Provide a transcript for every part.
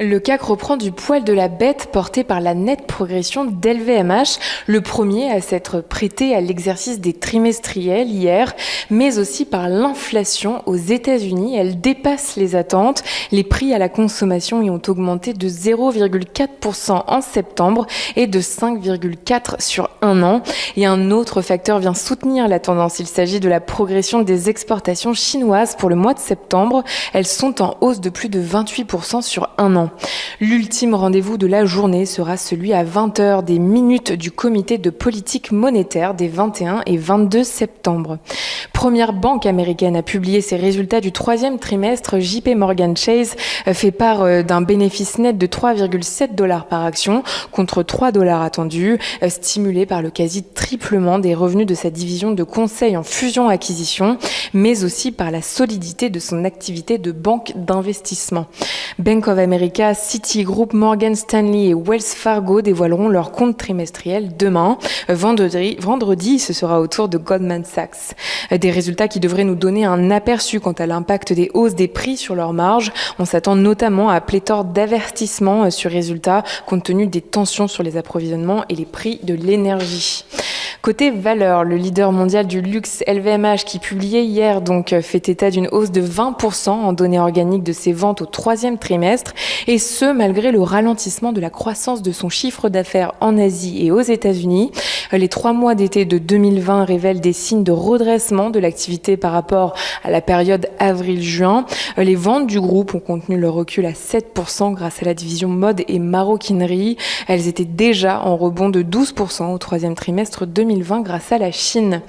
Le CAC reprend du poil de la bête porté par la nette progression d'LVMH, le premier à s'être prêté à l'exercice des trimestriels hier, mais aussi par l'inflation aux États-Unis. Elle dépasse les attentes. Les prix à la consommation y ont augmenté de 0,4% en septembre et de 5,4% sur un an. Et un autre facteur vient soutenir la tendance. Il s'agit de la progression des exportations chinoises pour le mois de septembre. Elles sont en hausse de plus de 28% sur un an. L'ultime rendez-vous de la journée sera celui à 20h des minutes du comité de politique monétaire des 21 et 22 septembre. Première banque américaine à publier ses résultats du troisième trimestre, JP Morgan Chase fait part d'un bénéfice net de 3,7$ par action contre 3$ attendus, stimulé par le quasi-triplement des revenus de sa division de conseil en fusion-acquisition, mais aussi par la solidité de son activité de banque d'investissement. Bank of America, Citigroup, Morgan Stanley et Wells Fargo dévoileront leurs comptes trimestriels demain. Vendredi, ce sera au tour de Goldman Sachs. Des résultats qui devraient nous donner un aperçu quant à l'impact des hausses des prix sur leurs marges. On s'attend notamment à pléthore d'avertissements sur résultats compte tenu des tensions sur les approvisionnements et les prix de l'énergie. Côté valeur, le leader mondial du luxe LVMH qui publiait hier fait état d'une hausse de 20% en données organiques de ses ventes au troisième trimestre et ce malgré le ralentissement de la croissance de son chiffre d'affaires en Asie et aux États-Unis. Les 3 mois d'été de 2020 révèlent des signes de redressement de l'activité par rapport à la période avril-juin. Les ventes du groupe ont contenu le recul à 7% grâce à la division mode et maroquinerie. Elles étaient déjà en rebond de 12% au troisième trimestre 2020 grâce à la Chine.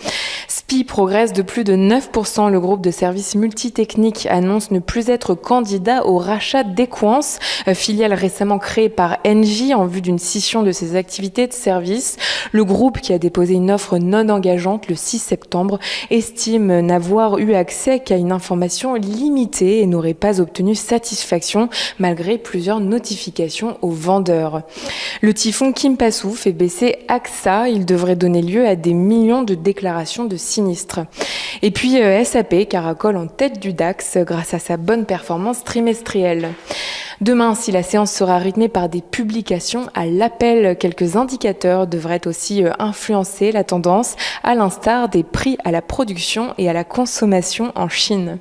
SPI progresse de plus de 9%. Le groupe de services multitechniques annonce ne plus être candidat au rachat d'Equance, filiale récemment créée par Engie en vue d'une scission de ses activités de service. Le groupe, qui a déposé une offre non engageante le 6 septembre, estime n'avoir eu accès qu'à une information limitée et n'aurait pas obtenu satisfaction malgré plusieurs notifications aux vendeurs. Le typhon Kimpasu fait baisser AXA. Il devrait donner lieu à des millions de déclarations de sinistres. Et puis SAP caracole en tête du DAX grâce à sa bonne performance trimestrielle. Demain, si la séance sera rythmée par des publications à l'appel, quelques indicateurs devraient aussi influencer la tendance, à l'instar des prix à la production et à la consommation en Chine.